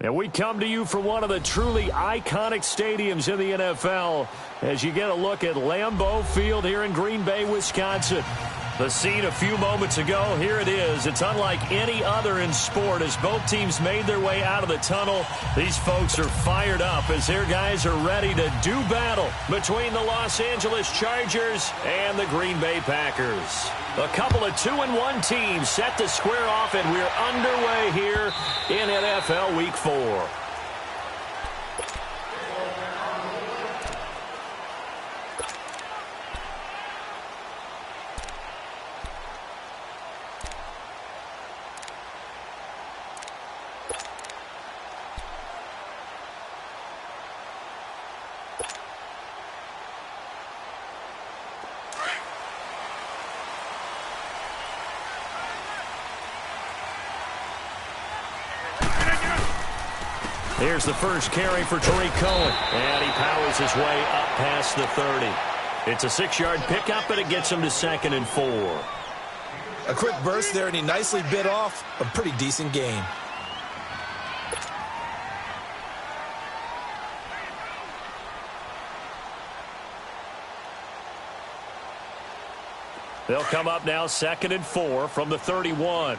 And we come to you from one of the truly iconic stadiums in the NFL as you get a look at Lambeau Field here in Green Bay, Wisconsin. The scene a few moments ago, here it is. It's unlike any other in sport as both teams made their way out of the tunnel. These folks are fired up as their guys are ready to do battle between the Los Angeles Chargers and the Green Bay Packers. A couple of 2-1 teams set to square off, and we're underway here in NFL Week 4. Here's the first carry for Tariq Cohen, and he powers his way up past the 30. It's a 6-yard pickup, and it gets him to 2nd and 4. A quick burst there, and he nicely bit off a pretty decent gain. They'll come up now 2nd and 4 from the 31.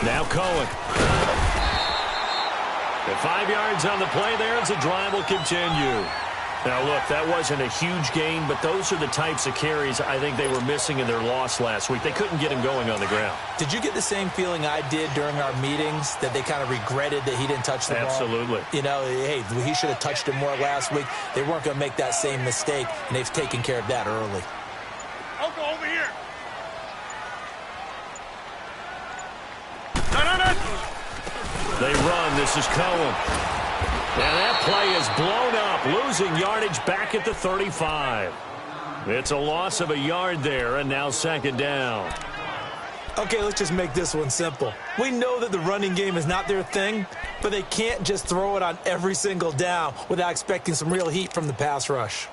Now Cohen. And 5 yards on the play there as the drive will continue. Now, look, that wasn't a huge gain, but those are the types of carries I think they were missing in their loss last week. They couldn't get him going on the ground. Did you get the same feeling I did during our meetings, that they kind of regretted that he didn't touch the ball? Absolutely. You know, hey, he should have touched it more last week. They weren't going to make that same mistake, and they've taken care of that early. I'll go over here. They run. This is Cohen. And that play is blown up, losing yardage back at the 35. It's a loss of a yard there, and now 2nd down. Okay, let's just make this one simple. We know that the running game is not their thing, but they can't just throw it on every single down without expecting some real heat from the pass rush.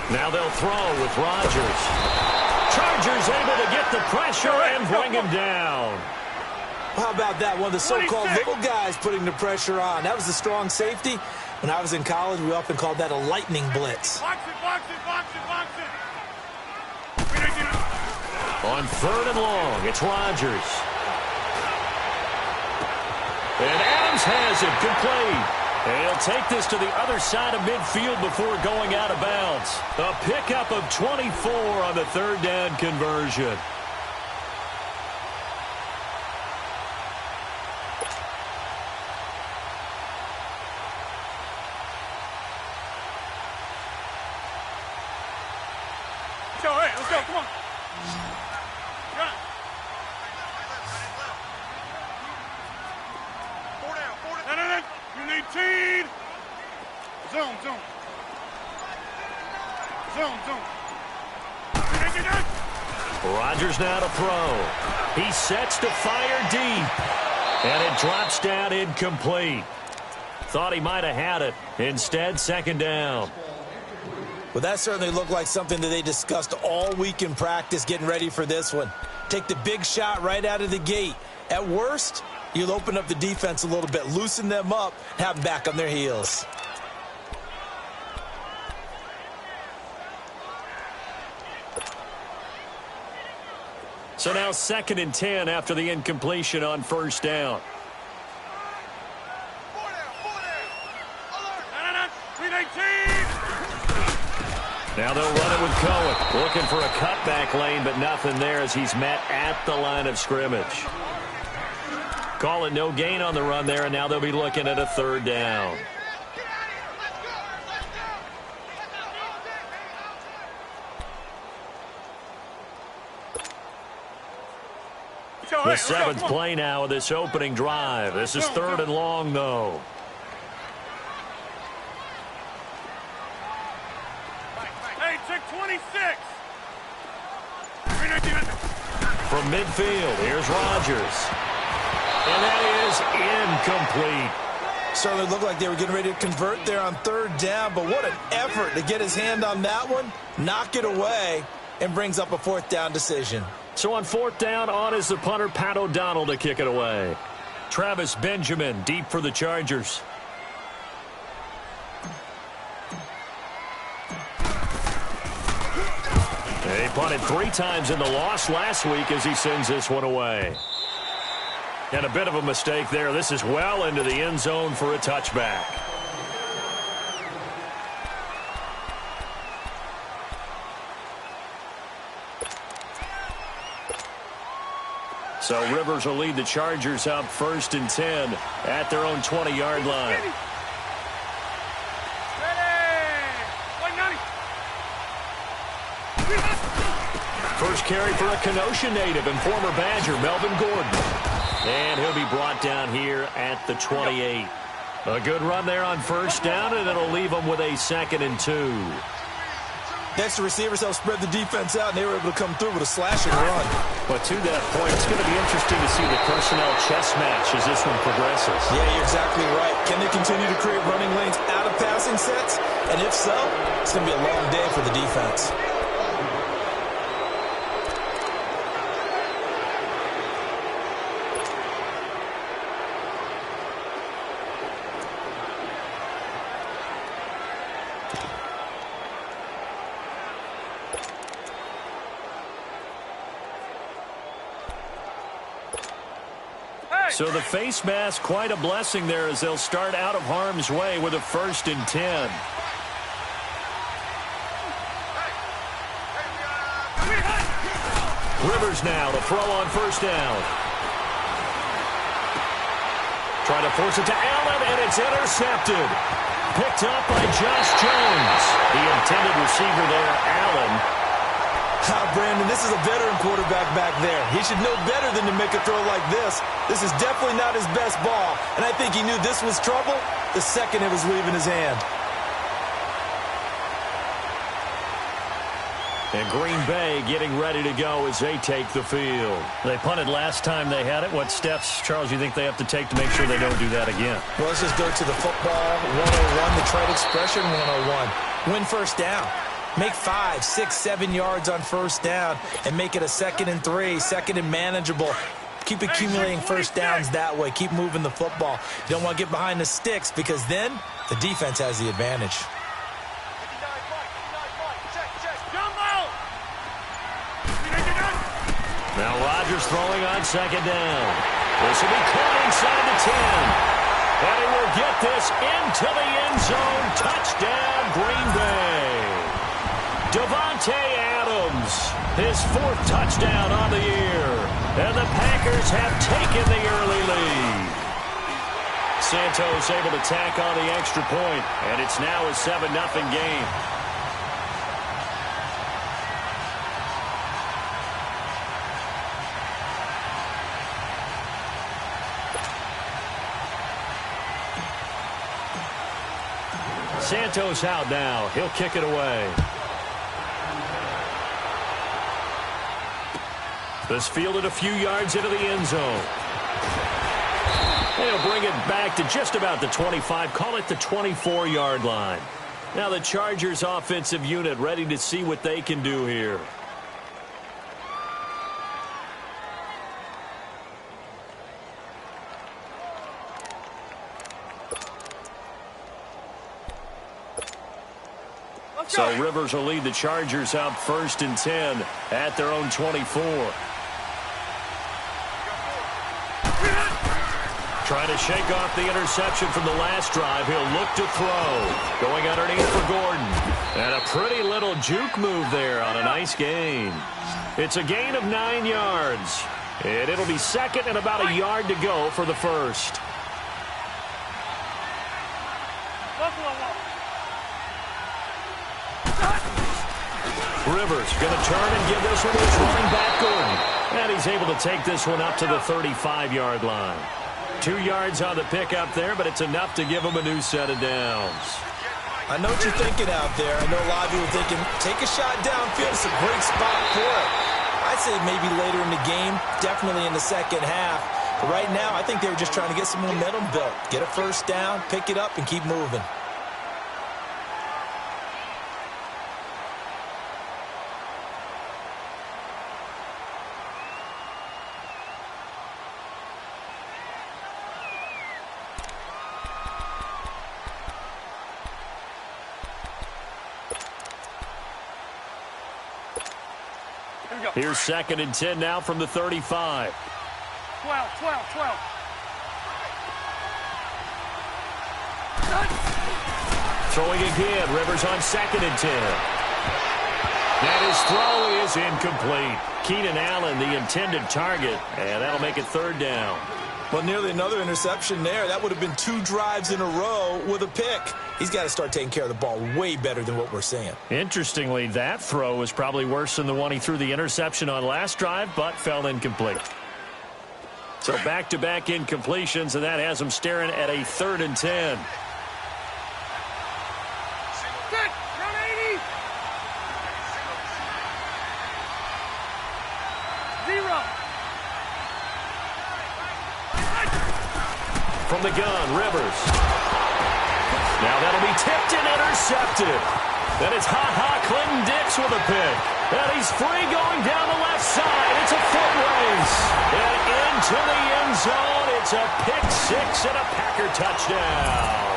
Now they'll throw with Rodgers. Chargers able to get the pressure and bring him down. How about that? One of the so-called little guys putting the pressure on. That was the strong safety. When I was in college, we often called that a lightning blitz. Box it, box it, box it, box it. On 3rd and long, it's Rodgers. And Adams has it. Complete. And he'll take this to the other side of midfield before going out of bounds. A pickup of 24 on the 3rd down conversion. Let's go, hey, let's go, come on. Run. 4 down. No. You need teed. Zone. Rodgers now to throw. He sets to fire deep. And it drops down incomplete. Thought he might have had it. Instead, 2nd down. Well, that certainly looked like something that they discussed all week in practice getting ready for this one. Take the big shot right out of the gate. At worst, you'll open up the defense a little bit, loosen them up, have them back on their heels. So now 2nd and 10 after the incompletion on 1st down. Now they'll run it with Cohen. Looking for a cutback lane, but nothing there as he's met at the line of scrimmage. Call it no gain on the run there, and now they'll be looking at a 3rd down. The seventh play now of this opening drive. This is third and long, though. Hey, check 26. From midfield, here's Rodgers. And that is incomplete. Certainly looked like they were getting ready to convert there on third down, but what an effort to get his hand on that one, knock it away, and brings up a fourth down decision. So on fourth down, on is the punter, Pat O'Donnell, to kick it away. Travis Benjamin deep for the Chargers. He punted 3 times in the loss last week as he sends this one away. And a bit of a mistake there. This is well into the end zone for a touchback. So Rivers will lead the Chargers up 1st and 10 at their own 20-yard line. First carry for a Kenosha native and former Badger, Melvin Gordon. And he'll be brought down here at the 28. A good run there on first down, and it'll leave them with a 2nd and 2. Next, the receivers help spread the defense out, and they were able to come through with a slashing run. But to that point, it's going to be interesting to see the personnel chess match as this one progresses. Yeah, you're exactly right. Can they continue to create running lanes out of passing sets? And if so, it's going to be a long day for the defense. So the face mask, quite a blessing there as they'll start out of harm's way with a 1st and 10. Rivers now to throw on first down. Trying to force it to Allen, and it's intercepted. Picked up by Josh Jones. The intended receiver there, Allen. Brandon, this is a veteran quarterback back there. He should know better than to make a throw like this. This is definitely not his best ball, and I think he knew this was trouble the second it was leaving his hand. And Green Bay getting ready to go as they take the field. They punted last time they had it. What steps, Charles, you think they have to take to make sure they don't do that again? Well, let's just go to the football 101, the trade expression 101. Win first down. Make 5, 6, 7 yards on first down and make it a 2nd and 3, 2nd and manageable. Keep accumulating first downs that way. Keep moving the football. You don't want to get behind the sticks because then the defense has the advantage. Now Rodgers throwing on 2nd down. This will be caught inside the 10. And he will get this into the end zone. Touchdown, Green Bay. Davante Adams, his 4th touchdown on the year. And the Packers have taken the early lead. Santos able to tack on the extra point, and it's now a 7-0 game. Santos out now. He'll kick it away. This fielded a few yards into the end zone. They'll bring it back to just about the 25. Call it the 24-yard line. Now the Chargers offensive unit ready to see what they can do here. So Rivers will lead the Chargers out 1st and 10 at their own 24. Trying to shake off the interception from the last drive. He'll look to throw. Going underneath for Gordon. And a pretty little juke move there on a nice gain. It's a gain of 9 yards. And it'll be 2nd and about a yard to go for the 1st. Rivers going to turn and give this one to his running back, Gordon. And he's able to take this one up to the 35-yard line. 2 yards on the pickup there, but it's enough to give him a new set of downs. I know what you're thinking out there. I know a lot of you are thinking, take a shot downfield. It's a great spot for it. I'd say maybe later in the game, definitely in the second half. But right now, I think they were just trying to get some momentum built. Get a first down, pick it up, and keep moving. Here's 2nd and 10 now from the 35. 12. Throwing again. Rivers on 2nd and 10. And his throw is incomplete. Keenan Allen, the intended target, and that'll make it 3rd down. Well, nearly another interception there. That would have been 2 drives in a row with a pick. He's got to start taking care of the ball way better than what we're seeing. Interestingly, that throw was probably worse than the one he threw the interception on last drive, but fell incomplete. So back-to-back incompletions, and that has him staring at a 3rd and 10. From the gun, Rivers. Now that'll be tipped and intercepted. Then it's Clinton-Dix with a pick. And he's free going down the left side. It's a foot race. And into the end zone. It's a pick 6 and a Packer touchdown.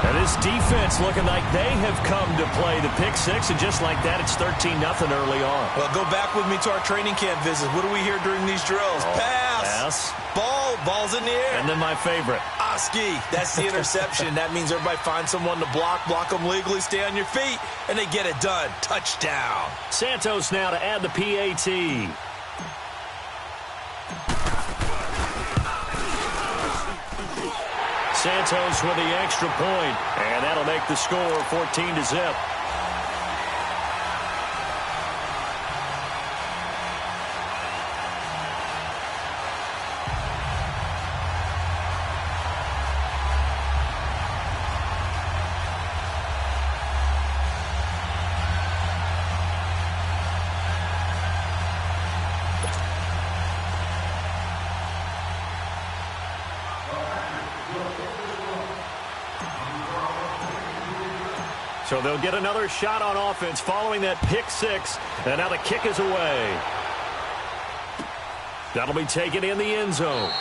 And this defense looking like they have come to play the pick 6. And just like that, it's 13-0 early on. Well, go back with me to our training camp visit. What do we hear during these drills? Pass. Ball's in the air. And then my favorite. Oski. That's the interception. That means everybody finds someone to block them legally, stay on your feet, and they get it done. Touchdown. Santos now to add the PAT. Santos with the extra point, and that'll make the score 14-0. So they'll get another shot on offense following that pick 6. And now the kick is away. That'll be taken in the end zone.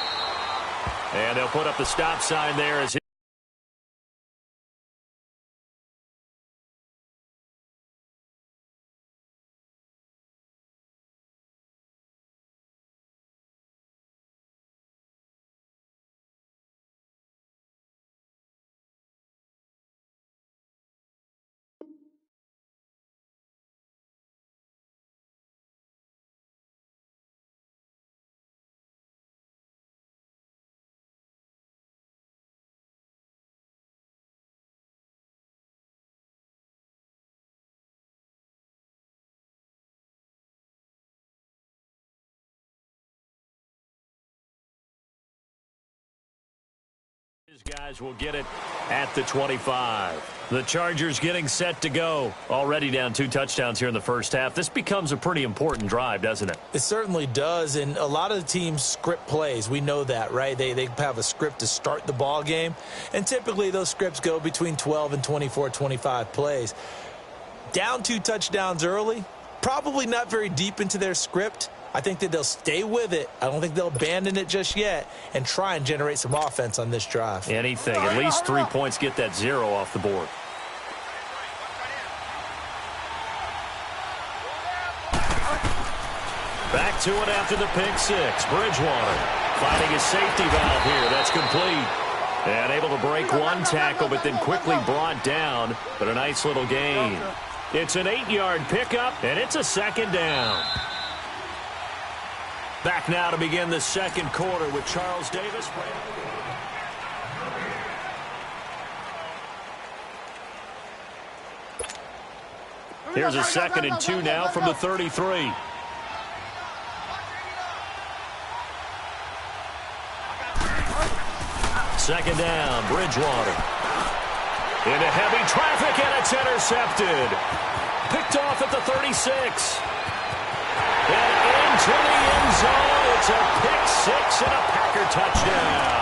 And they'll put up the stop sign there as These guys will get it at the 25. The Chargers getting set to go. Already down 2 touchdowns here in the first half. This becomes a pretty important drive, doesn't it? It certainly does, and a lot of the teams script plays. We know that, right? They have a script to start the ball game, and typically those scripts go between 12 and 24, 25 plays. Down 2 touchdowns early, probably not very deep into their script. I think that they'll stay with it. I don't think they'll abandon it just yet and try and generate some offense on this drive. Anything. At least 3 points, get that 0 off the board. Back to it after the pick 6. Bridgewater finding his safety valve here. That's complete. And able to break 1 tackle, but then quickly brought down. But a nice little gain. It's an 8-yard pickup, and it's a 2nd down. Back now to begin the second quarter with Charles Davis. Here's a 2nd and 2 now from the 33. Second down, Bridgewater. Into heavy traffic, and it's intercepted. Picked off at the 36. And into the end zone. It's a pick six and a Packer touchdown.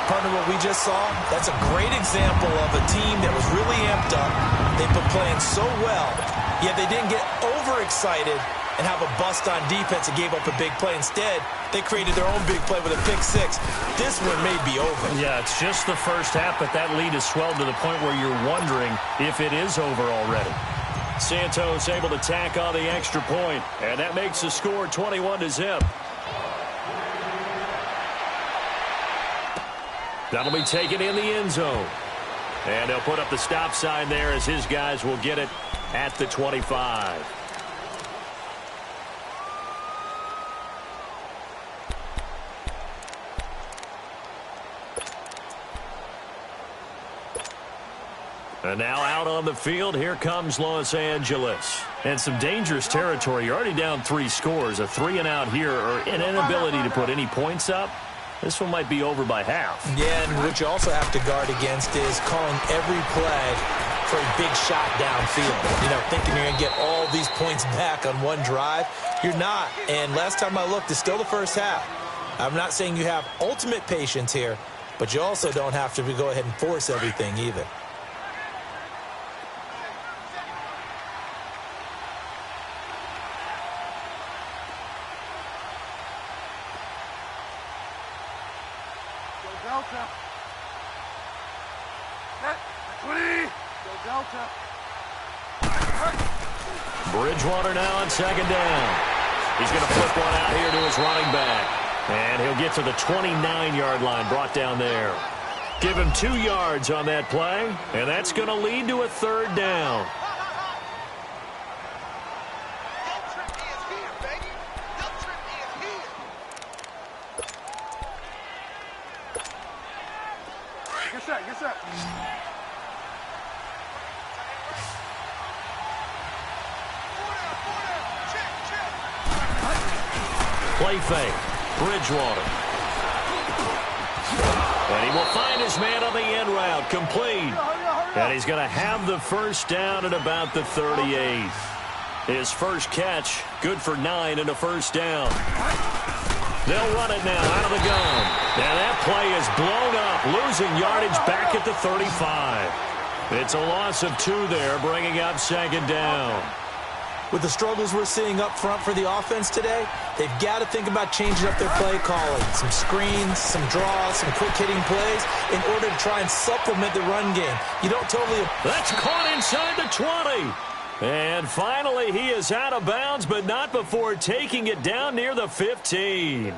Partner, what we just saw, that's a great example of a team that was really amped up. They've been playing so well, yet they didn't get overexcited and have a bust on defense and gave up a big play. Instead, they created their own big play with a pick six. This one may be over. Yeah, it's just the first half, but that lead has swelled to the point where you're wondering if it is over already. Santos able to tack on the extra point, and that makes the score 21-0. That'll be taken in the end zone. And he'll put up the stop sign there as his guys will get it at the 25. And now out on the field, here comes Los Angeles. And some dangerous territory. You're already down 3 scores. A 3-and-out here, or an inability to put any points up. This one might be over by half. Yeah, and what you also have to guard against is calling every play for a big shot downfield. You know, thinking you're going to get all these points back on one drive. You're not. And last time I looked, it's still the first half. I'm not saying you have ultimate patience here, but you also don't have to go ahead and force everything either. Delta. Set. 20. Go Delta. Bridgewater now on second down. He's going to flip one out here to his running back. And he'll get to the 29-yard line, brought down there. Give him 2 yards on that play, and that's going to lead to a third down. Get set. Play fake. Bridgewater. And he will find his man on the end route. Complete. And he's going to have the first down at about the 38. His first catch, good for 9 and a first down. They'll run it now out of the gun. And that play is blown up, losing yardage back at the 35. It's a loss of 2 there, bringing up second down. With the struggles we're seeing up front for the offense today, they've got to think about changing up their play calling. Some screens, some draws, some quick-hitting plays in order to try and supplement the run game. You don't totally... That's caught inside the 20. And finally, he is out of bounds, but not before taking it down near the 15.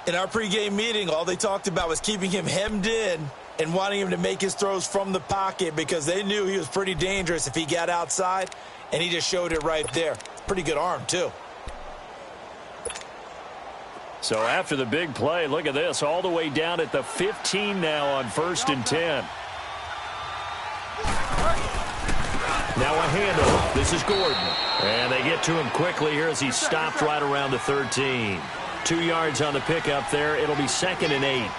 In our pregame meeting, all they talked about was keeping him hemmed in and wanting him to make his throws from the pocket because they knew he was pretty dangerous if he got outside, and he just showed it right there. Pretty good arm, too. So after the big play, look at this, all the way down at the 15 now on 1st and 10. Now a handoff. This is Gordon. And they get to him quickly here as he's stopped right around the 13. 2 yards on the pickup there. It'll be 2nd and 8.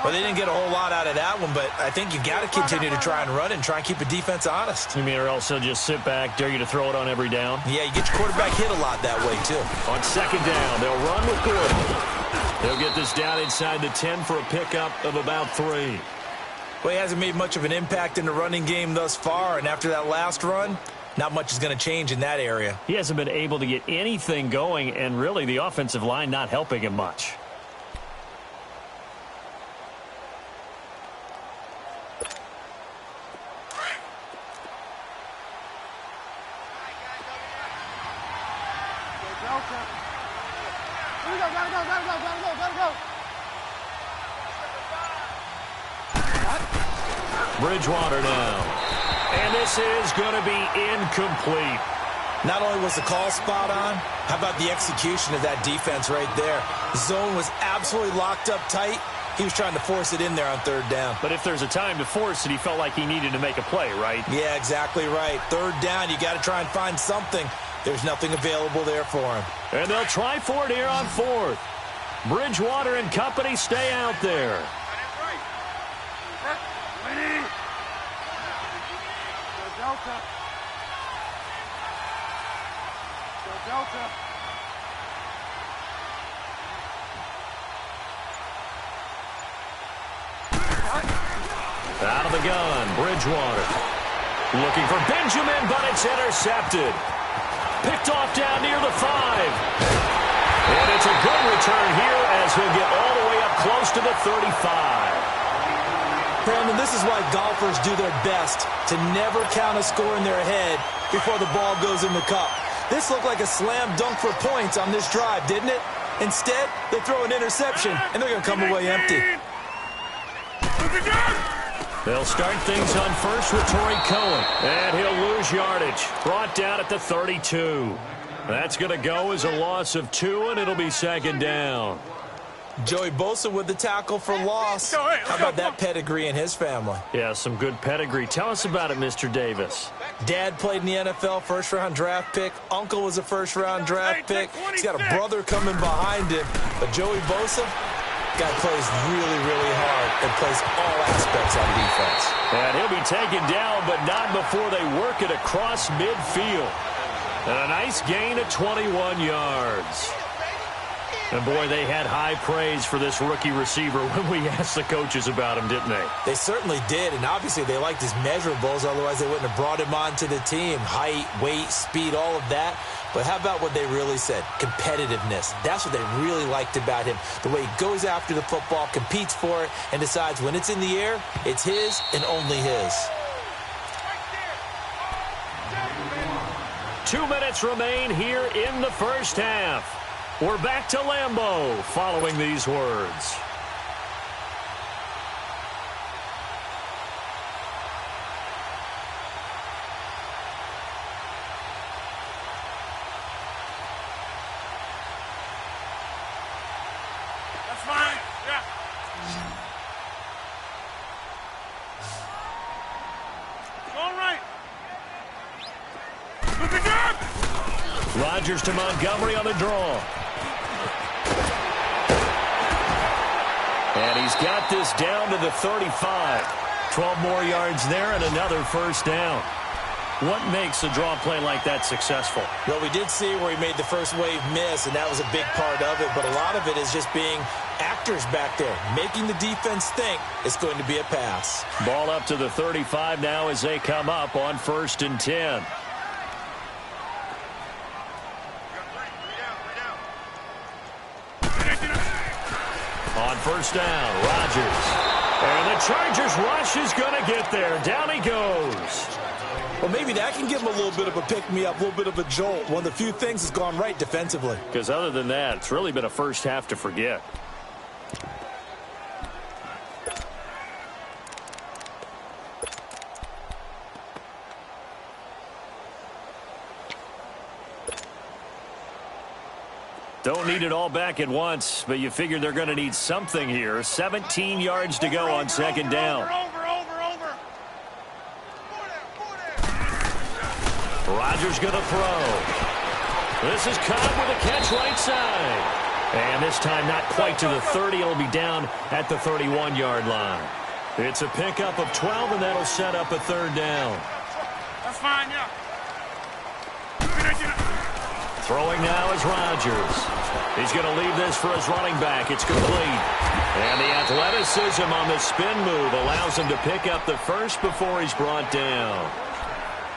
Well, they didn't get a whole lot out of that one, but I think you got to continue to try and run and try and keep the defense honest. You mean, or else they'll just sit back, dare you to throw it on every down? Yeah, you get your quarterback hit a lot that way, too. On second down, they'll run with Gordon. They'll get this down inside the 10 for a pickup of about 3. Well, he hasn't made much of an impact in the running game thus far, and after that last run, not much is going to change in that area. He hasn't been able to get anything going, and really the offensive line not helping him much. Bridgewater now. And this is going to be incomplete. Not only was the call spot on, how about the execution of that defense right there? The zone was absolutely locked up tight. He was trying to force it in there on 3rd down. But if there's a time to force it, he felt like he needed to make a play, right? Yeah, exactly right. 3rd down, you got to try and find something. There's nothing available there for him. And they'll try for it here on 4th. Bridgewater and company stay out there. Out of the gun, Bridgewater. Looking for Benjamin, but it's intercepted. Picked off down near the 5. And it's a good return here as he'll get all the way up close to the 35. Brandon, this is why golfers do their best to never count a score in their head before the ball goes in the cup. This looked like a slam dunk for points on this drive, didn't it? Instead, they throw an interception, and they're going to come away empty. They'll start things on first with Torrey Cohen. And he'll lose yardage. Brought down at the 32. That's going to go as a loss of 2, and it'll be second down. Joey Bosa with the tackle for loss. How about that pedigree in his family? Yeah, some good pedigree. Tell us about it, Mr. Davis. Dad played in the NFL, first-round draft pick. Uncle was a first-round draft pick. He's got a brother coming behind him. But Joey Bosa, guy plays really, really hard and plays all aspects on defense. And he'll be taken down, but not before they work it across midfield. And a nice gain of 21 yards. And, boy, they had high praise for this rookie receiver when we asked the coaches about him, didn't they? They certainly did, and obviously they liked his measurables. Otherwise, they wouldn't have brought him onto the team. Height, weight, speed, all of that. But how about what they really said? Competitiveness. That's what they really liked about him. The way he goes after the football, competes for it, and decides when it's in the air, it's his and only his. 2 minutes remain here in the first half. We're back to Lambeau following these words. That's fine. Yeah. It's all right. Look at that. Rodgers to Montgomery on the draw. And he's got this down to the 35. 12 more yards there and another first down. What makes a draw play like that successful? Well, we did see where he made the first wave miss, and that was a big part of it. But a lot of it is just being actors back there, making the defense think it's going to be a pass. Ball up to the 35 now as they come up on 1st and 10. On first down, Rodgers. And the Chargers rush is going to get there. Down he goes. Well, maybe that can give him a little bit of a pick-me-up, a little bit of a jolt. One of the few things that's gone right defensively. Because other than that, it's really been a first half to forget. Don't need it all back at once, but you figure they're going to need something here. 17 yards to go on second down. Rodgers going to throw. This is Cobb with a catch right side. And this time not quite to the 30. It'll be down at the 31-yard line. It's a pickup of 12, and that'll set up a third down. That's fine, yeah. Throwing now is Rodgers. He's going to leave this for his running back. It's complete. And the athleticism on the spin move allows him to pick up the first before he's brought down.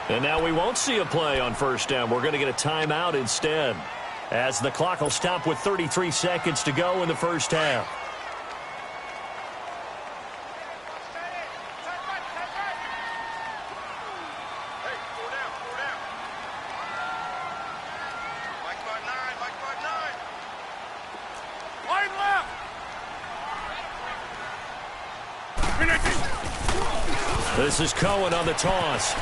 And now we won't see a play on first down. We're going to get a timeout instead, as the clock will stop with 33 seconds to go in the first half. This is Cohen on the toss.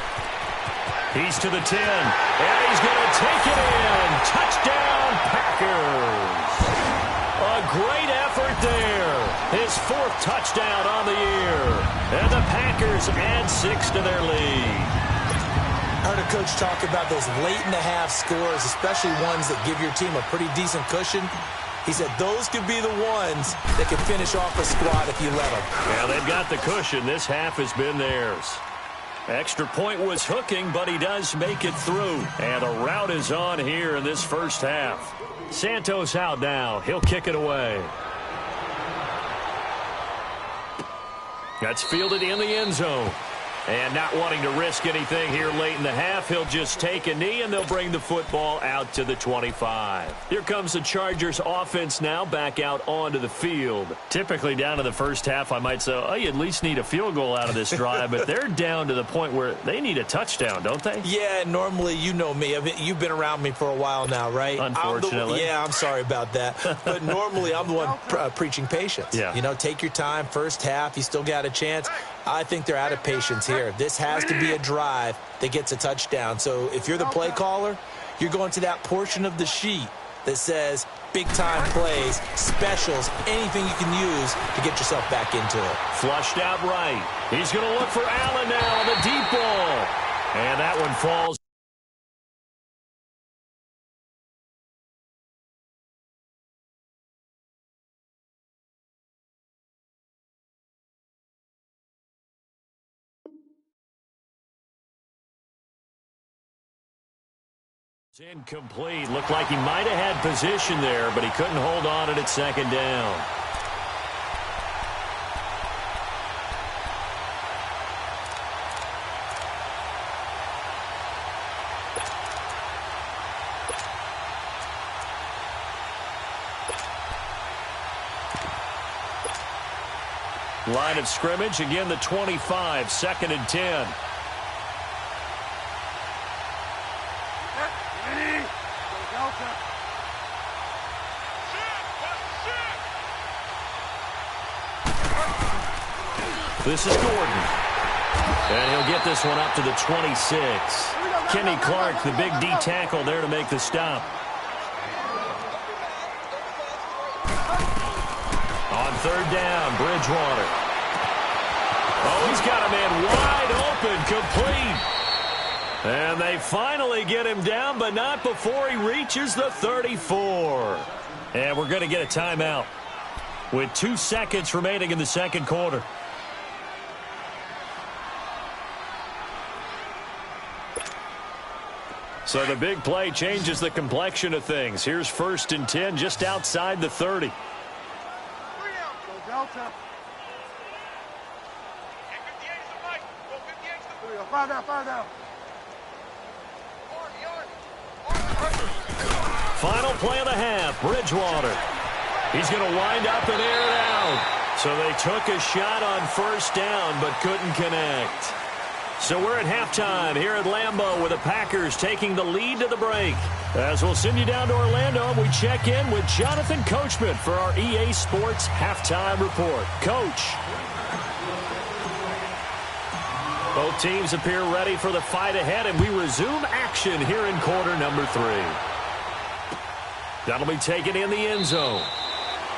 He's to the 10, and he's going to take it in. Touchdown, Packers. A great effort there. His 4th touchdown on the year. And the Packers add 6 to their lead. I heard a coach talk about those late-in-the-half scores, especially ones that give your team a pretty decent cushion. He said those could be the ones that can finish off a squad if you let them. Yeah, they've got the cushion. This half has been theirs. Extra point was hooking, but he does make it through. And the rout is on here in this first half. Santos out now. He'll kick it away. That's fielded in the end zone. And not wanting to risk anything here late in the half, he'll just take a knee, and they'll bring the football out to the 25. Here comes the Chargers offense now back out onto the field. Typically down to the first half, I might say, oh, you at least need a field goal out of this drive, but they're down to the point where they need a touchdown, don't they? Yeah, normally, you know me. You've been around me for a while now, right? Unfortunately. I'm sorry about that. But normally, I'm the one preaching patience. Yeah. You know, take your time, first half, you still got a chance. I think they're out of patience here. This has to be a drive that gets a touchdown. So if you're the play caller, you're going to that portion of the sheet that says big-time plays, specials, anything you can use to get yourself back into it. Flushed out right. He's going to look for Allen now on the deep ball. And that one falls. Incomplete. Looked like he might have had position there, but he couldn't hold on at second down. Line of scrimmage, again the 25, 2nd and 10. This is Gordon. And he'll get this one up to the 26. Kenny Clark, the big D tackle there to make the stop. On 3rd down, Bridgewater. Oh, he's got a man wide open, complete. And they finally get him down, but not before he reaches the 34. And we're going to get a timeout with 2 seconds remaining in the second quarter. So the big play changes the complexion of things. Here's 1st and 10 just outside the 30. Go Delta. Five down. Final play of the half, Bridgewater. He's going to wind up and air it out. So they took a shot on 1st down but couldn't connect. So we're at halftime here at Lambeau with the Packers taking the lead to the break. As we'll send you down to Orlando, and we check in with Jonathan Coachman for our EA Sports Halftime Report. Coach. Both teams appear ready for the fight ahead, and we resume action here in quarter number 3. That'll be taken in the end zone.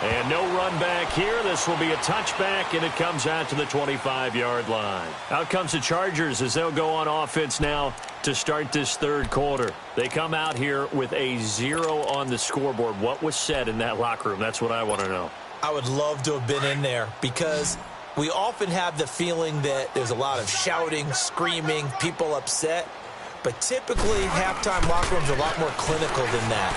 And no run back here. This will be a touchback, and it comes out to the 25-yard line. Out comes the Chargers as they'll go on offense now to start this 3rd quarter. They come out here with a 0 on the scoreboard. What was said in that locker room? That's what I want to know. I would love to have been in there because we often have the feeling that there's a lot of shouting, screaming, people upset. But typically, halftime locker rooms are a lot more clinical than that.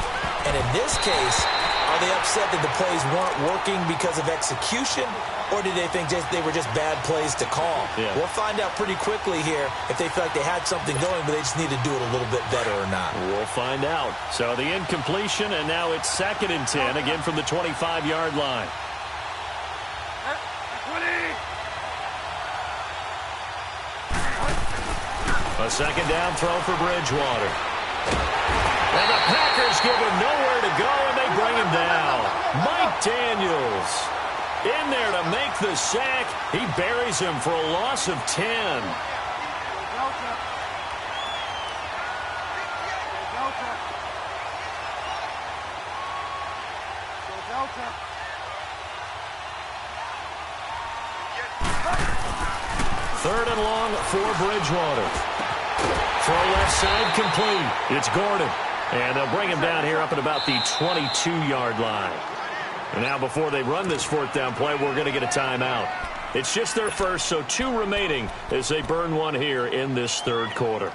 And in this case, are they upset that the plays weren't working because of execution, or did they think they were just bad plays to call? Yeah. We'll find out pretty quickly here if they feel like they had something going, but they just need to do it a little bit better or not. We'll find out. So the incompletion, and now it's 2nd and 10, again from the 25-yard line. 20. A 2nd down throw for Bridgewater. And the Packers give him nowhere to go, and they bring him down. Mike Daniels in there to make the sack. He buries him for a loss of 10. Third and long for Bridgewater. Throw left side complete. It's Gordon. And they'll bring him down here up at about the 22-yard line. And now before they run this fourth down play, we're going to get a timeout. It's just their first, so 2 remaining as they burn one here in this third quarter.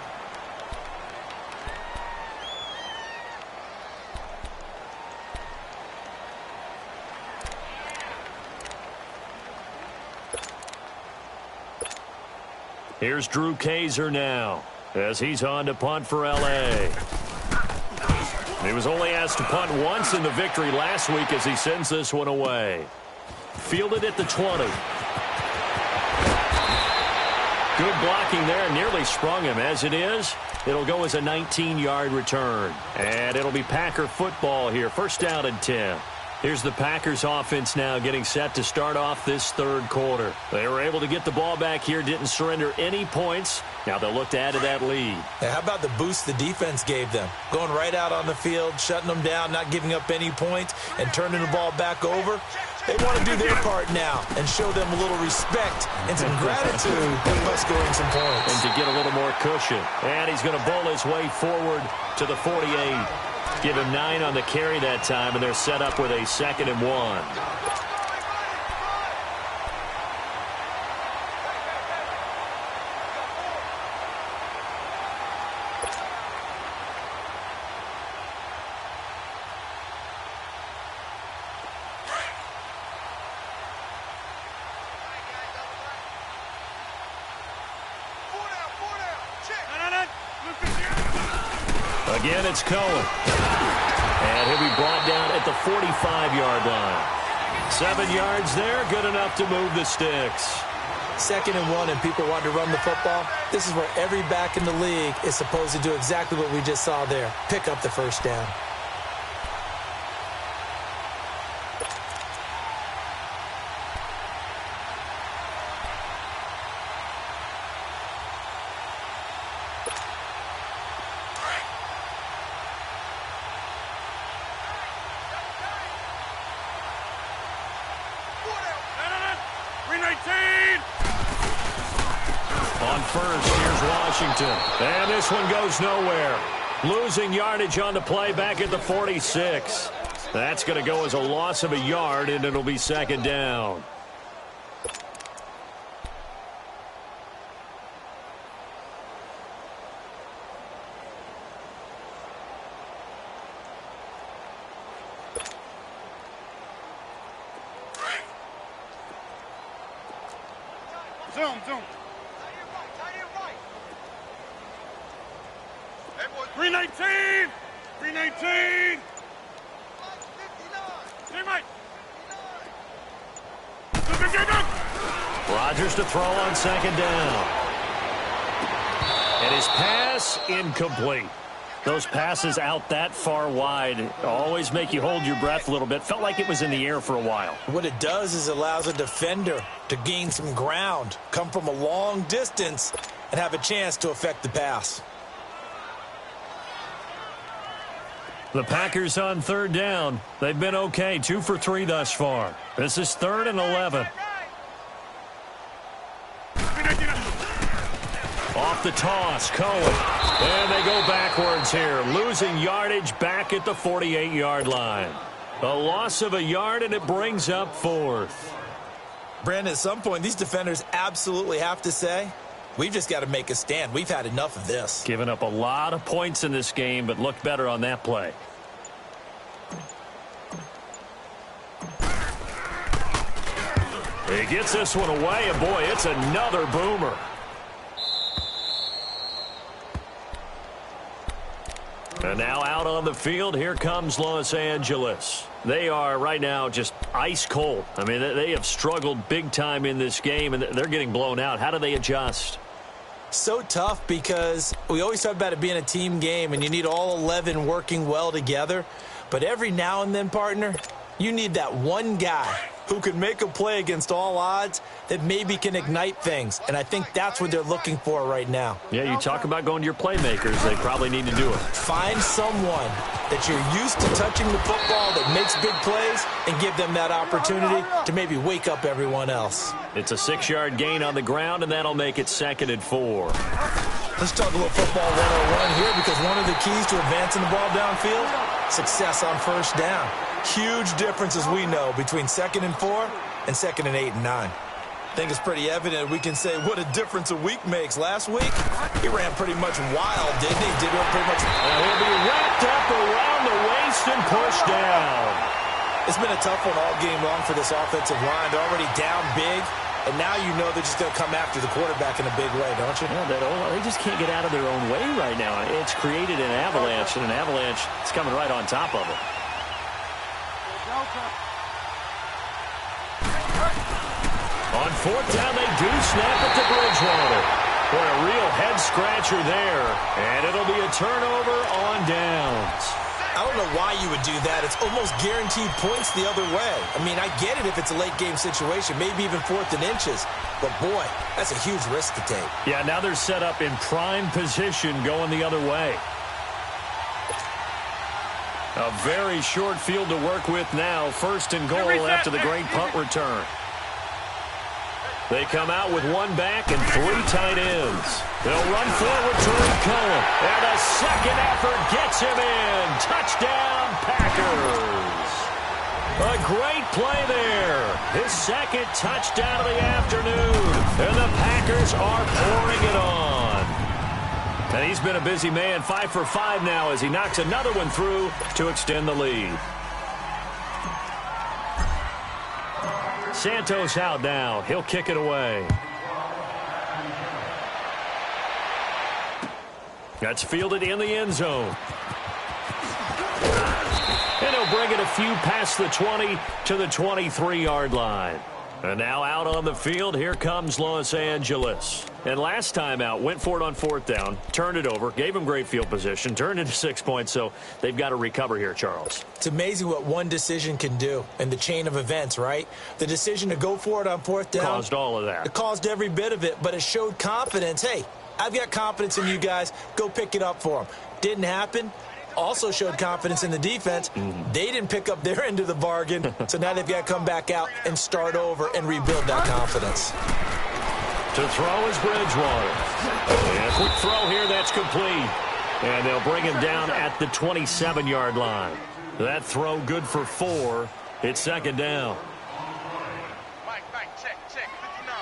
Here's Drew Kaiser now as he's on to punt for L.A. He was only asked to punt once in the victory last week as he sends this one away. Fielded at the 20. Good blocking there, nearly sprung him. As it is, it'll go as a 19-yard return. And it'll be Packer football here. First down and 10. Here's the Packers offense now getting set to start off this third quarter. They were able to get the ball back here, didn't surrender any points. Now they'll look to add to that lead. How about the boost the defense gave them? Going right out on the field, shutting them down, not giving up any points, and turning the ball back over. They want to do their part now and show them a little respect and some gratitude by scoring some points. And to get a little more cushion. And he's going to bowl his way forward to the 48. Give him 9 on the carry that time, and they're set up with a 2nd and 1. Again, it's Cohen. And he'll be brought down at the 45-yard line. 7 yards there, good enough to move the sticks. 2nd and 1, and people want to run the football. This is where every back in the league is supposed to do exactly what we just saw there. Pick up the first down. On first, here's Washington. And this one goes nowhere. Losing yardage on the play back at the 46. That's going to go as a loss of a yard, and it'll be 2nd down. Zoom. 319! 319! Rodgers to throw on 2nd down. And his pass incomplete. Those passes out that far wide always make you hold your breath a little bit. Felt like it was in the air for a while. What it does is allows a defender to gain some ground, come from a long distance, and have a chance to affect the pass. The Packers on 3rd down. They've been okay, 2 for 3 thus far. This is 3rd and 11. Off the toss, Cohen. And they go backwards here, losing yardage back at the 48-yard line. A loss of a yard, and it brings up 4th. Brandon, at some point, these defenders absolutely have to say, we've just got to make a stand. We've had enough of this. Giving up a lot of points in this game, but looked better on that play. He gets this one away, and boy, it's another boomer. And now out on the field, here comes Los Angeles. They are right now just ice cold. I mean, they have struggled big time in this game, and they're getting blown out. How do they adjust? So tough because we always talk about it being a team game, and you need all 11 working well together. But every now and then, partner, you need that one guy who can make a play against all odds that maybe can ignite things. And I think that's what they're looking for right now. Yeah, you talk about going to your playmakers. They probably need to do it. Find someone that you're used to touching the football that makes big plays and give them that opportunity to maybe wake up everyone else. It's a 6-yard gain on the ground, and that'll make it 2nd and 4. Let's talk a little football 101 here, because one of the keys to advancing the ball downfield, success on first down. Huge difference, as we know, between 2nd and 4 and 2nd and 8 and 9. I think it's pretty evident we can say what a difference a week makes. Last week, he ran pretty much wild, didn't he? Did pretty much. He'll be wrapped up around the waist and pushed down. It's been a tough one all game long for this offensive line. They're already down big, and now you know they're just going to come after the quarterback in a big way, don't you? Yeah, they just can't get out of their own way right now. It's created an avalanche, and an avalanche is coming right on top of them. On 4th down, they do snap it to Bridgewater. For a real head-scratcher there, and it'll be a turnover on downs. I don't know why you would do that. It's almost guaranteed points the other way. I mean, I get it if it's a late-game situation, maybe even 4th and inches. But, boy, that's a huge risk to take. Yeah, now they're set up in prime position going the other way. A very short field to work with now. 1st and goal after the great punt return. They come out with one back and 3 tight ends. They'll run forward to Cohen. And a second effort gets him in. Touchdown, Packers. A great play there. His 2nd touchdown of the afternoon. And the Packers are pouring it on. And he's been a busy man, 5 for 5 now as he knocks another one through to extend the lead. Santos out now. He'll kick it away. That's fielded in the end zone. And he'll bring it a few past the 20 to the 23-yard line. And now out on the field, here comes Los Angeles. And last time out, went for it on 4th down, turned it over, gave him great field position, turned into 6 points, so they've got to recover here, Charles. It's amazing what one decision can do in the chain of events, right? The decision to go for it on 4th down. Caused all of that. It caused every bit of it, but it showed confidence. Hey, I've got confidence in you guys. Go pick it up for them. Didn't happen. Also showed confidence in the defense. They didn't pick up their end of the bargain, so now they've got to come back out and start over and rebuild that confidence. To throw is Bridgewater. And a quick throw here, that's complete. And they'll bring him down at the 27-yard line. That throw good for 4. It's 2nd down. Mike, check, 59.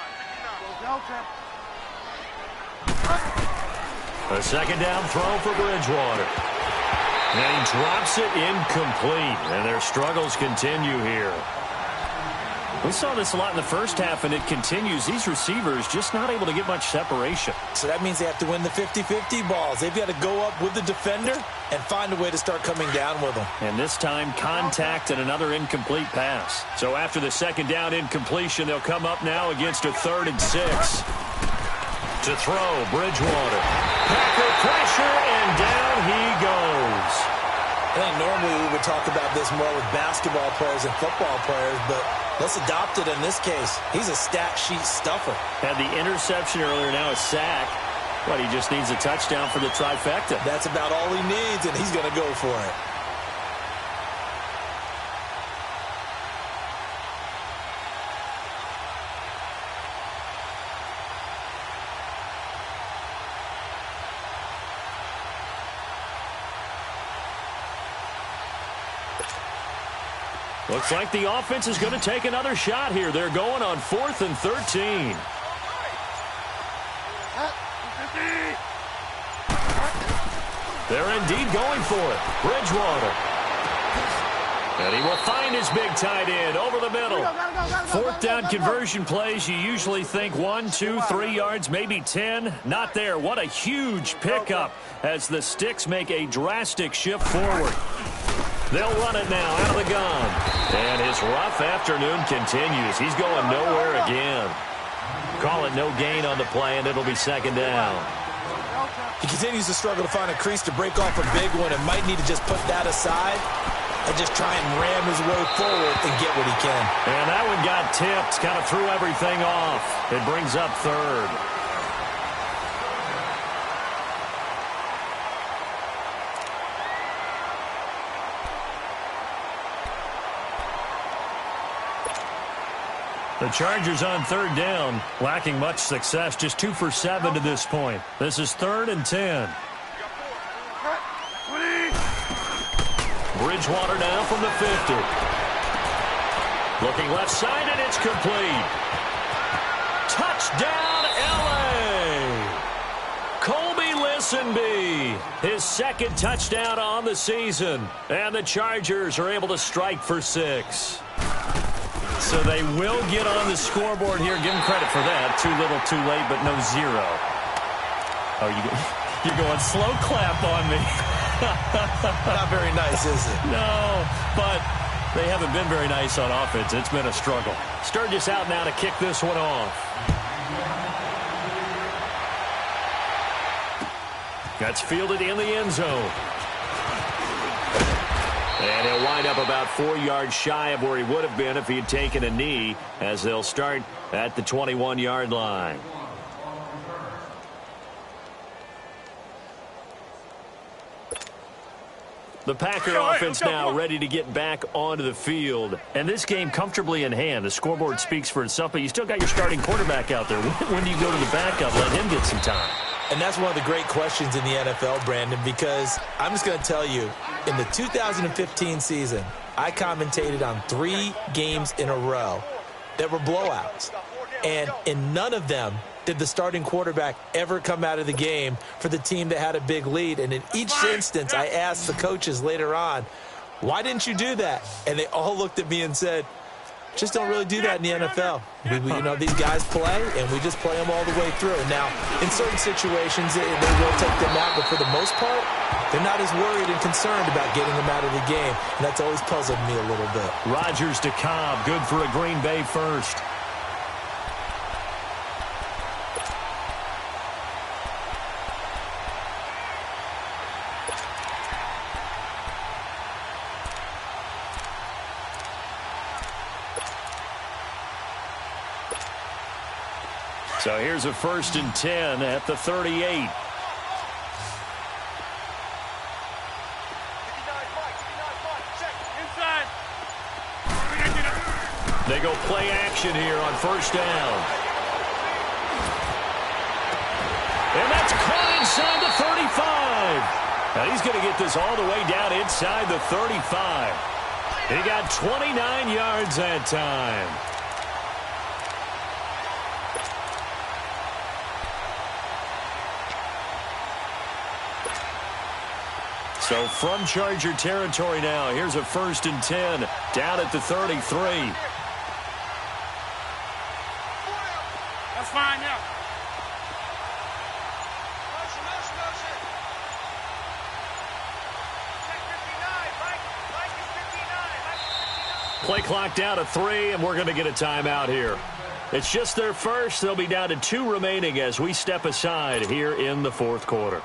A 2nd down throw for Bridgewater. And he drops it incomplete. And their struggles continue here. We saw this a lot in the first half, and it continues. These receivers just not able to get much separation. So that means they have to win the 50-50 balls. They've got to go up with the defender and find a way to start coming down with them. And this time, contact and another incomplete pass. So after the 2nd down incompletion, they'll come up now against a 3rd and 6. To throw, Bridgewater. Packer pressure, and down he goes. I think normally we would talk about this more with basketball players and football players, but let's adopt it in this case. He's a stat sheet stuffer. Had the interception earlier, now a sack. But he just needs a touchdown for the trifecta. That's about all he needs, and he's going to go for it. Looks like the offense is going to take another shot here. They're going on 4th and 13. They're indeed going for it. Bridgewater. And he will find his big tight end over the middle. 4th down conversion plays, you usually think 1, 2, 3 yards, maybe 10. Not there. What a huge pickup as the Sticks make a drastic shift forward. They'll run it now out of the gun. And his rough afternoon continues. He's going nowhere again. Call it no gain on the play, and it'll be 2nd down. He continues to struggle to find a crease to break off a big one and might need to just put that aside and just try and ram his way forward and get what he can. And that one got tipped, kind of threw everything off. It brings up 3rd. The Chargers on 3rd down, lacking much success, just 2 for 7 to this point. This is 3rd and 10. Bridgewater now from the 50. Looking left side, and it's complete. Touchdown, L.A. Colby Listenby, his second touchdown on the season. And the Chargers are able to strike for 6. So they will get on the scoreboard here. Give them credit for that. Too little, too late, but no 0. Oh, you're going slow clap on me. Not very nice, is it? No, but they haven't been very nice on offense. It's been a struggle. Sturgis out now to kick this one off. That's fielded in the end zone. And he'll wind up about 4 yards shy of where he would have been if he had taken a knee, as they'll start at the 21-yard line. The Packer offense now ready to get back onto the field. And this game comfortably in hand. The scoreboard speaks for itself, but you still got your starting quarterback out there. When do you go to the backup? Let him get some time. And that's one of the great questions in the NFL, Brandon, because I'm just going to tell you, in the 2015 season, I commentated on 3 games in a row that were blowouts. And in none of them did the starting quarterback ever come out of the game for the team that had a big lead. And in each instance, I asked the coaches later on, why didn't you do that? And they all looked at me and said, just don't really do that in the NFL. These guys play, and we just play them all the way through. Now, in certain situations, they will take them out, but for the most part, they're not as worried and concerned about getting them out of the game, and that's always puzzled me a little bit. Rodgers to Cobb, good for a Green Bay first. So here's a 1st and 10 at the 38. They go play action here on 1st down. And that's caught inside the 35. Now he's going to get this all the way down inside the 35. He got 29 yards that time. So from Charger territory now, here's a 1st and 10 down at the 33. That's fine now. Play clock down to 3, and we're going to get a timeout here. It's just their first. They'll be down to 2 remaining as we step aside here in the 4th quarter.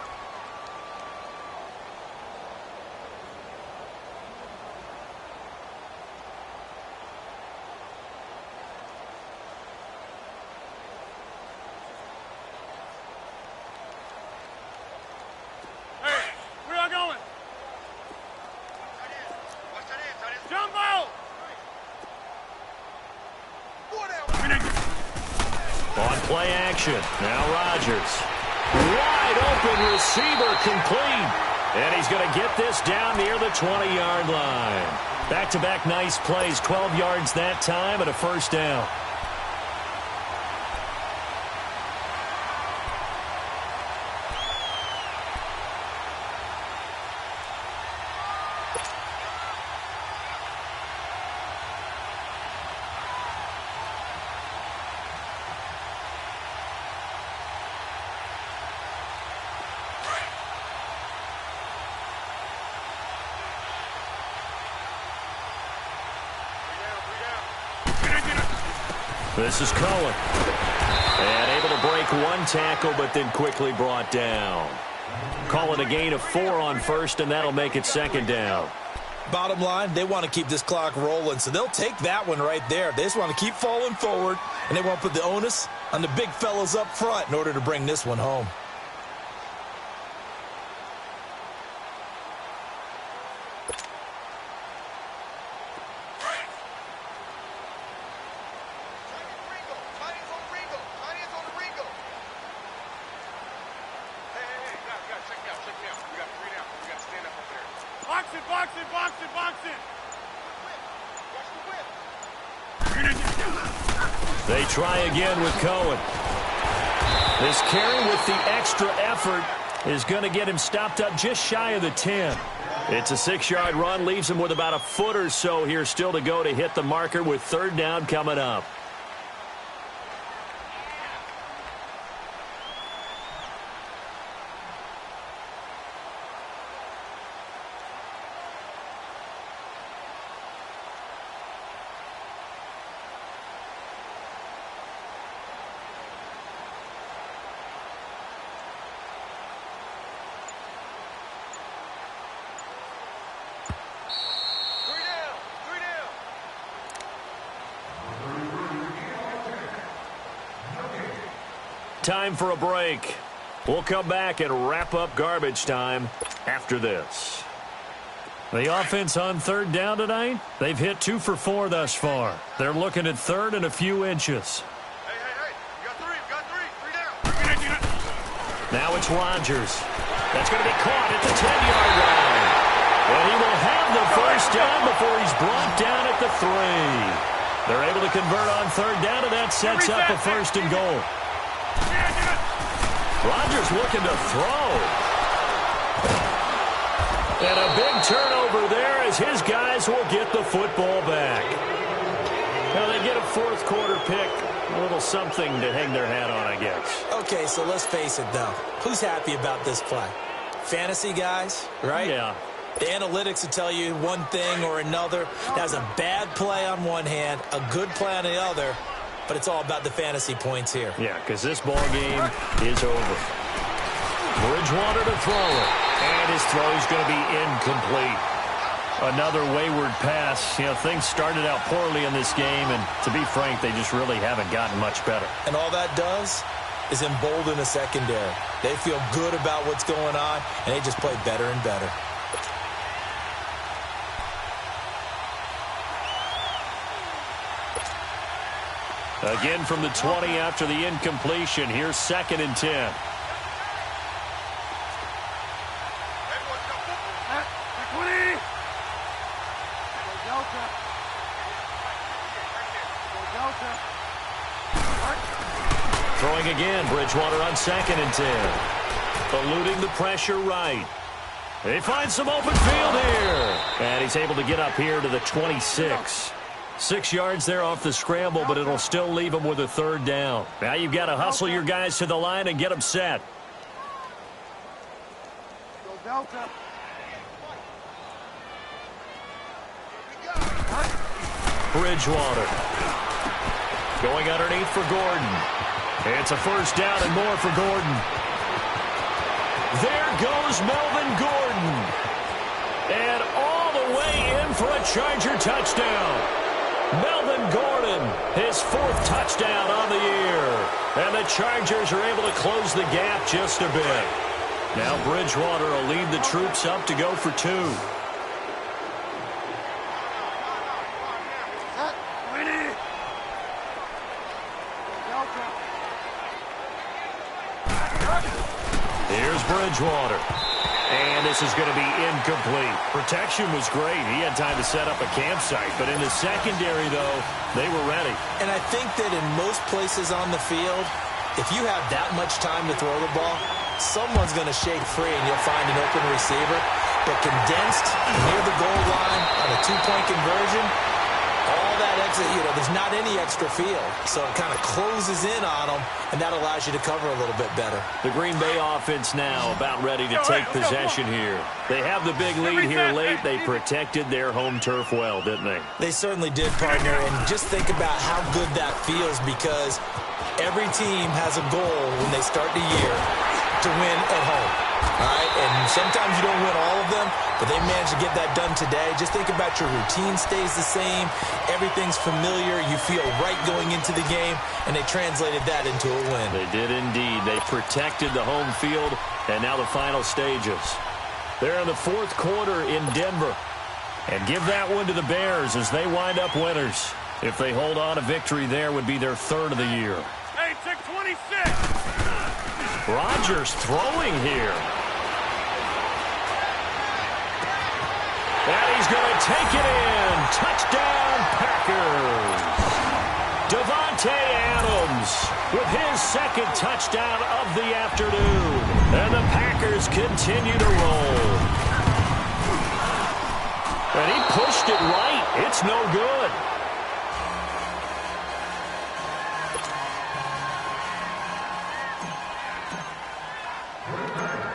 Play action. Now Rodgers. Wide open receiver complete. And he's going to get this down near the 20-yard line. Back-to-back nice plays. 12 yards that time and a 1st down. This is Cohen. And able to break 1 tackle, but then quickly brought down. Call it a gain of 4 on 1st, and that'll make it 2nd down. Bottom line, they want to keep this clock rolling, so they'll take that one right there. They just want to keep falling forward, and they want to put the onus on the big fellas up front in order to bring this one home. Lock it, box it, box it, box it. They try again with Cohen. This carry with the extra effort is going to get him stopped up just shy of the 10. It's a 6-yard run, leaves him with about a foot or so here still to go to hit the marker with third down coming up. Time for a break. We'll come back and wrap up garbage time after this. The offense on third down tonight, they've hit 2 for 4 thus far. They're looking at third and a few inches. Hey, you got three down. Now it's Rodgers. That's going to be caught at the 10-yard line. And he will have the first down before he's brought down at the 3. They're able to convert on third down, and that sets up a first and goal. Rodgers looking to throw. And a big turnover there as his guys will get the football back. Now they get a fourth quarter pick. A little something to hang their hat on, I guess. Okay, so let's face it, though. Who's happy about this play? Fantasy guys, right? Yeah. The analytics will tell you one thing or another. That's a bad play on one hand, a good play on the other. But it's all about the fantasy points here. Yeah, because this ball game is over. Bridgewater to throw it. And his throw is going to be incomplete. Another wayward pass. You know, things started out poorly in this game, and to be frank, they just really haven't gotten much better. And all that does is embolden the secondary. They feel good about what's going on, and they just play better and better. Again from the 20 after the incompletion. Here's 2nd and 10. Throwing again, Bridgewater on 2nd and 10. Eluding the pressure right. They find some open field here. And he's able to get up here to the 26. 6 yards there off the scramble, but it'll still leave him with a third down. Now you've got to hustle your guys to the line and get them set. Bridgewater. Going underneath for Gordon. It's a first down and more for Gordon. There goes Melvin Gordon. And all the way in for a Charger touchdown. Melvin Gordon, his 4th touchdown on the year. And the Chargers are able to close the gap just a bit. Now Bridgewater will lead the troops up to go for 2. Here's Bridgewater. And this is going to be incomplete. Protection was great. He had time to set up a campsite. But in the secondary, though, they were ready. And I think that in most places on the field, if you have that much time to throw the ball, someone's going to shake free and you'll find an open receiver. But condensed near the goal line on a 2-point conversion, all that exit, there's not any extra field. So it kind of closes in on them, and that allows you to cover a little bit better. The Green Bay offense now about ready to take possession here. They have the big lead here late. They protected their home turf well, didn't they? They certainly did, partner. And just think about how good that feels, because every team has a goal when they start the year to win at home. All right, and sometimes you don't win all of them, but they managed to get that done today. Just think about your routine stays the same. Everything's familiar. You feel right going into the game, and they translated that into a win. They did indeed. They protected the home field, and now the final stages. They're in the 4th quarter in Denver. And give that one to the Bears as they wind up winners. If they hold on, a victory there would be their 3rd of the year. Hey, check 26. Rodgers throwing here. And he's going to take it in. Touchdown, Packers. Davante Adams with his second touchdown of the afternoon. And the Packers continue to roll. And he pushed it right. It's no good.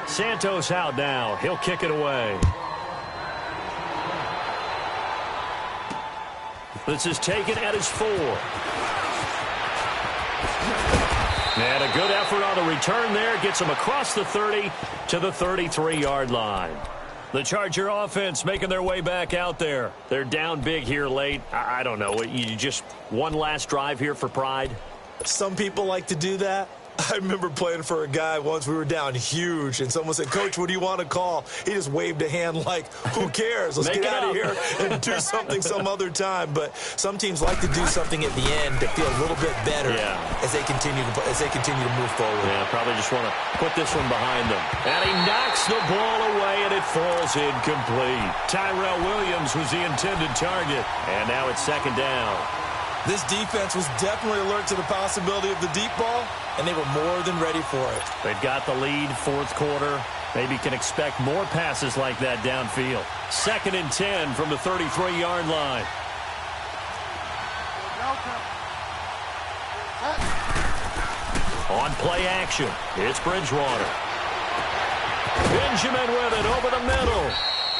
Santos out now. He'll kick it away. This is taken at his 4. And a good effort on the return there. Gets him across the 30 to the 33-yard line. The Charger offense making their way back out there. They're down big here late. I don't know. You just one last drive here for pride? Some people like to do that. I remember playing for a guy once. We were down huge, and someone said, "Coach, what do you want to call?" He just waved a hand like, who cares? Let's get out of here and do something some other time. But some teams like to do something at the end to feel a little bit better as they continue to move forward. Yeah, probably just want to put this one behind them. And he knocks the ball away, and it falls incomplete. Tyrell Williams was the intended target, and now it's second down. This defense was definitely alert to the possibility of the deep ball, and they were more than ready for it. They've got the lead, fourth quarter. Maybe can expect more passes like that downfield. Second and 10 from the 33-yard line. On play action, it's Bridgewater. Benjamin with it over the middle.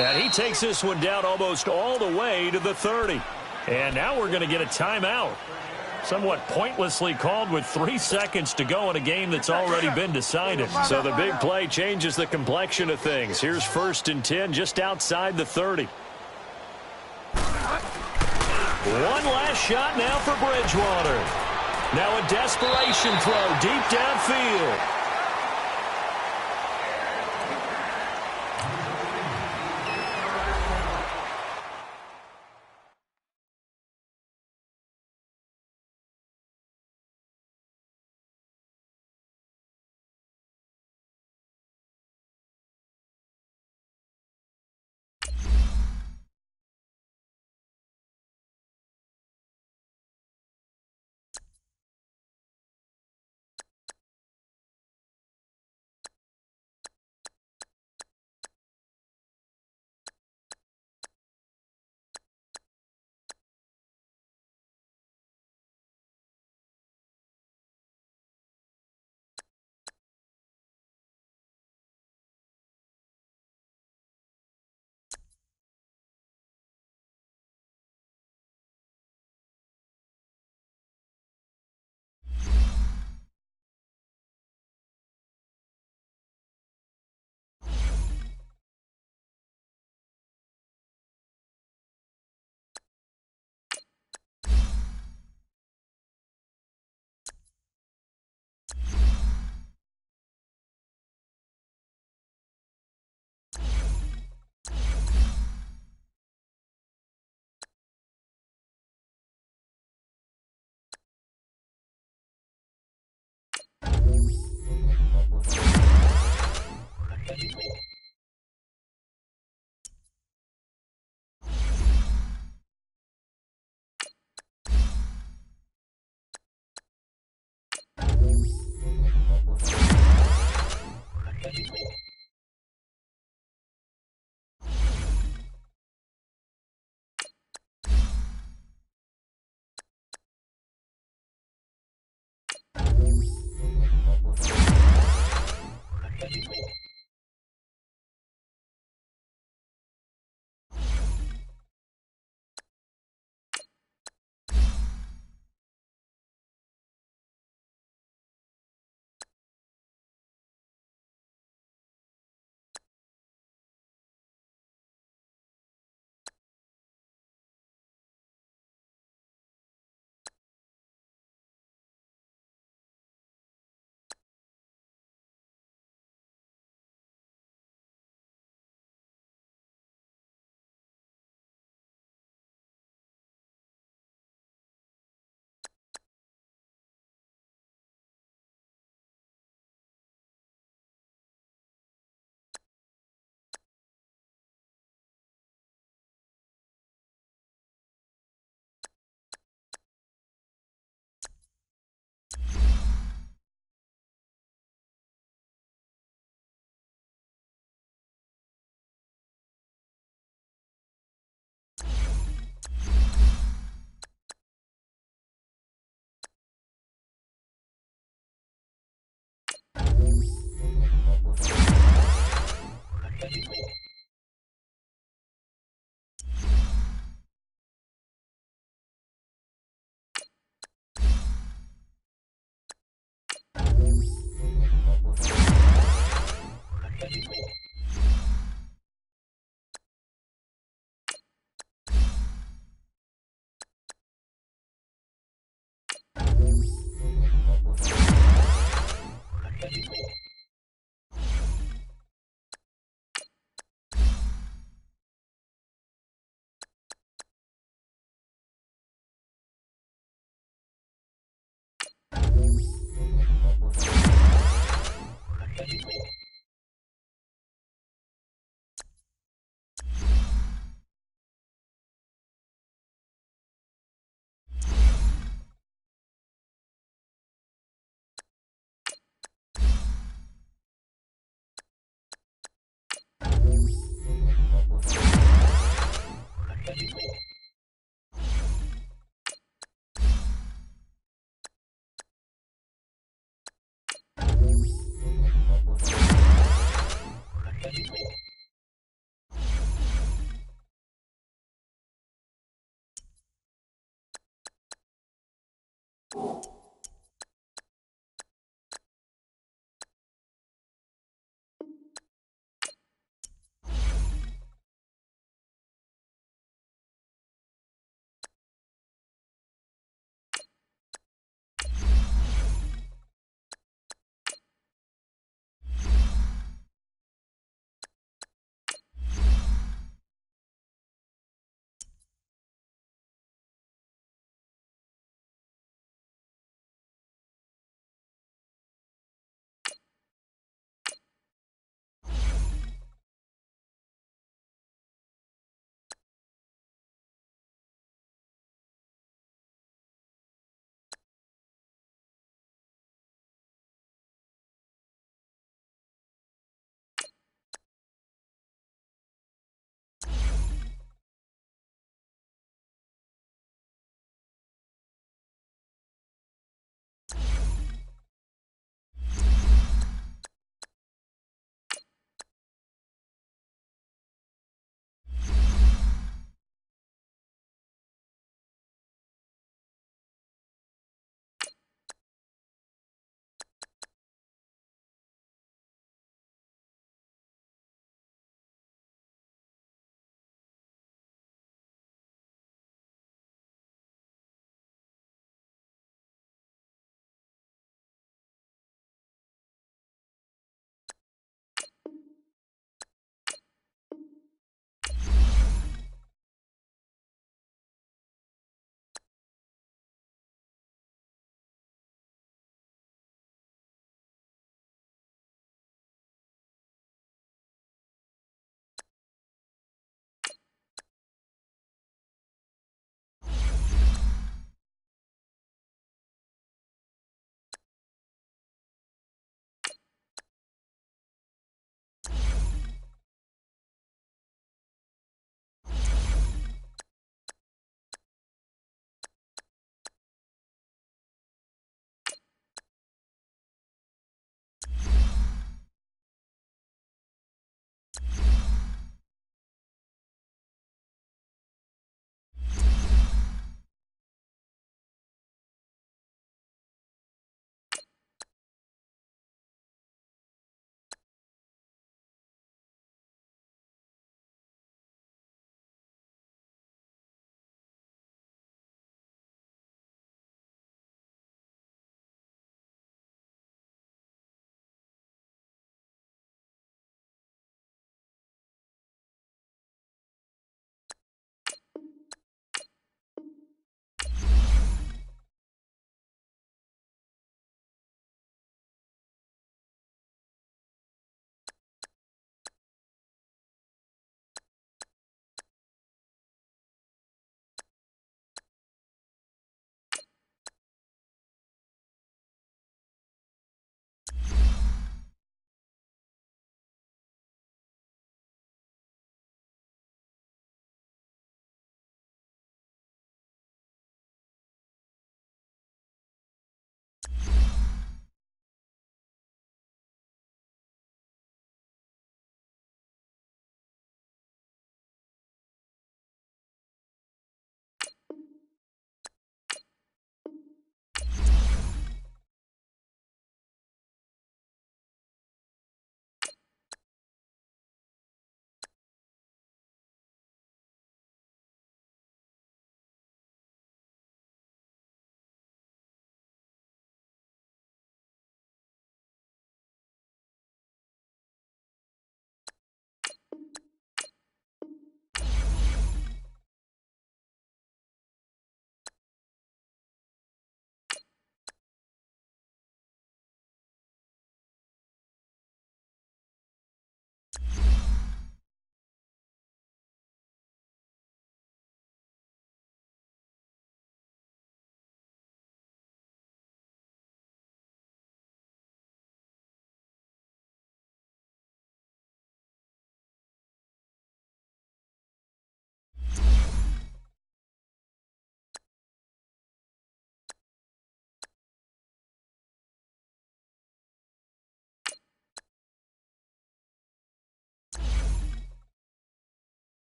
And he takes this one down almost all the way to the 30. And now we're going to get a timeout. Somewhat pointlessly called with 3 seconds to go in a game that's already been decided. So the big play changes the complexion of things. Here's first and 10 just outside the 30. One last shot now for Bridgewater. Now a desperation throw deep downfield.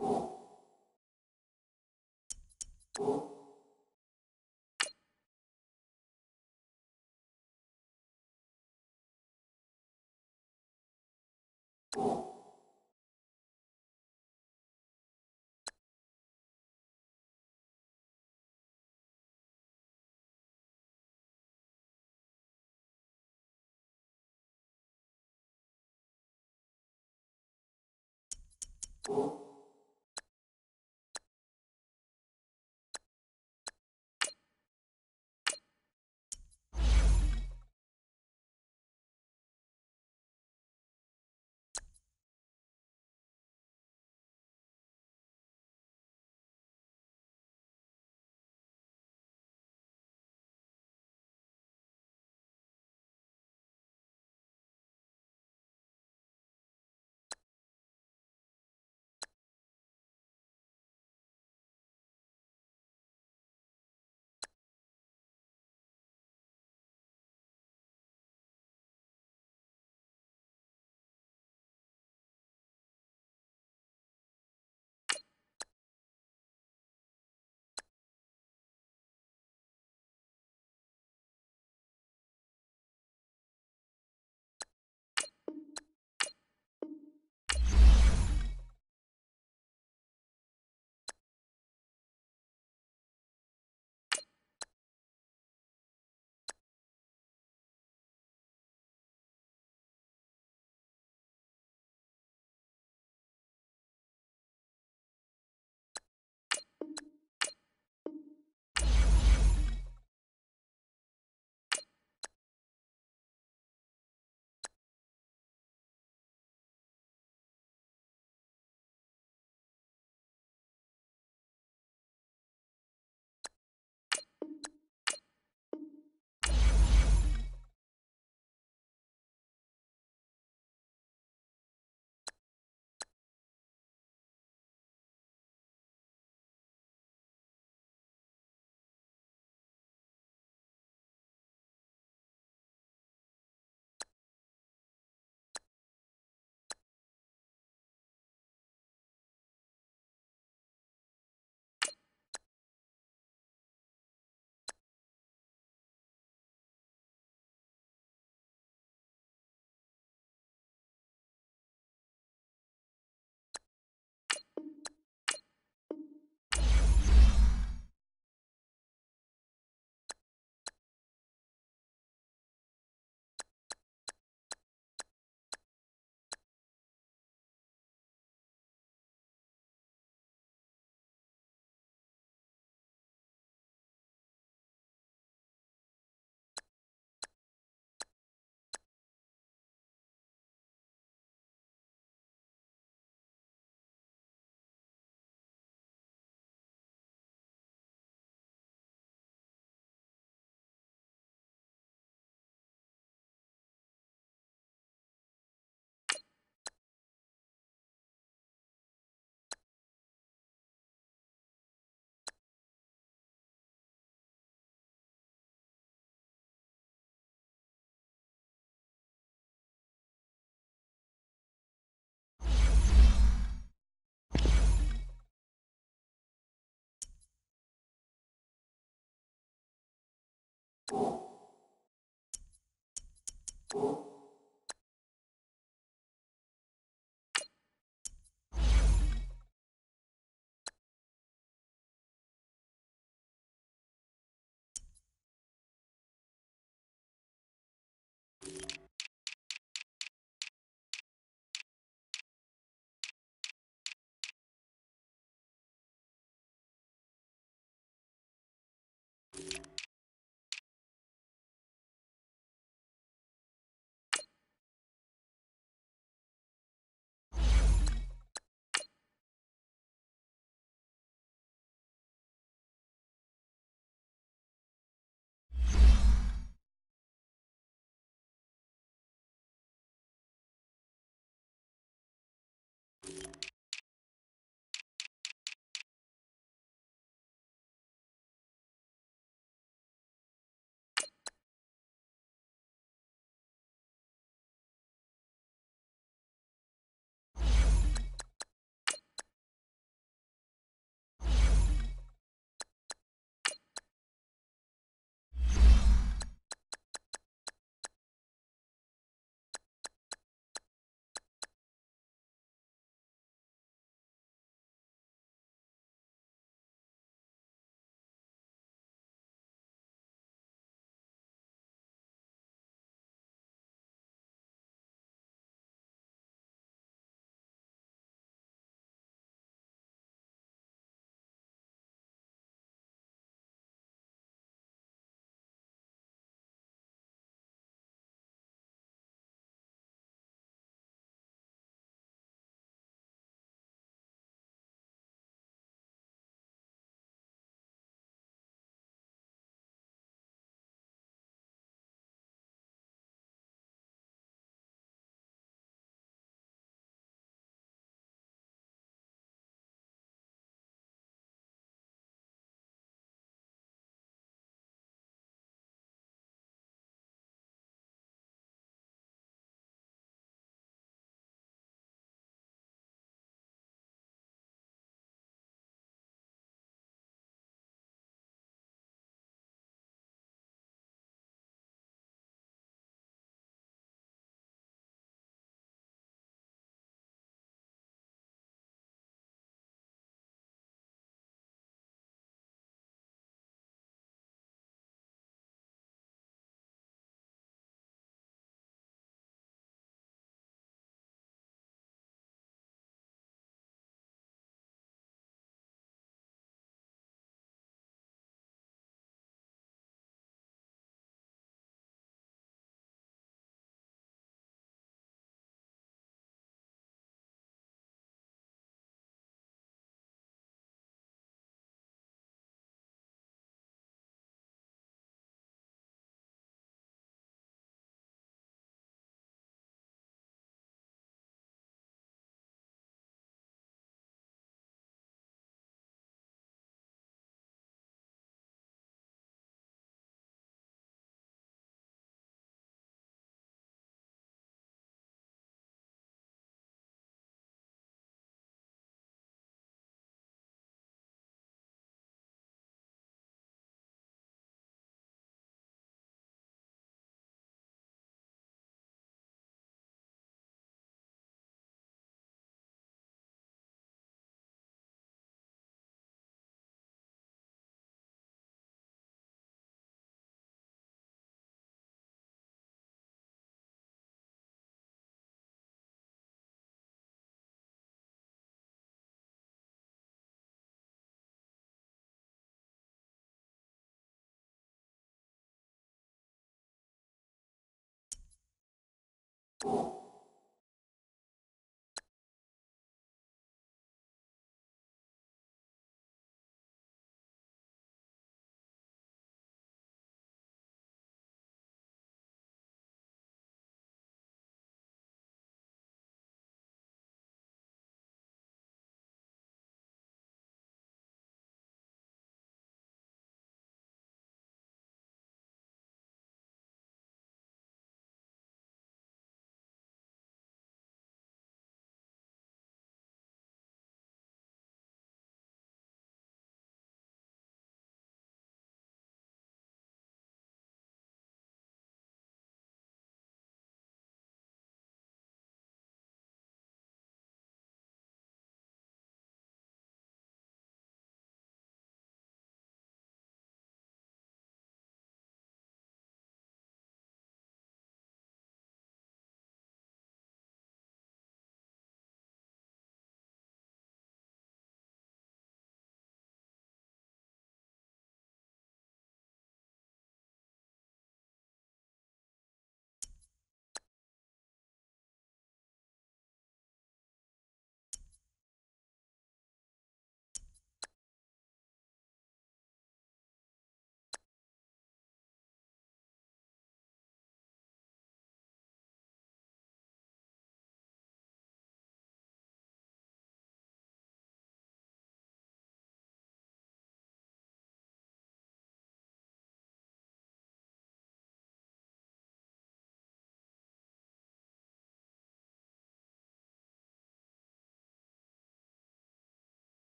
You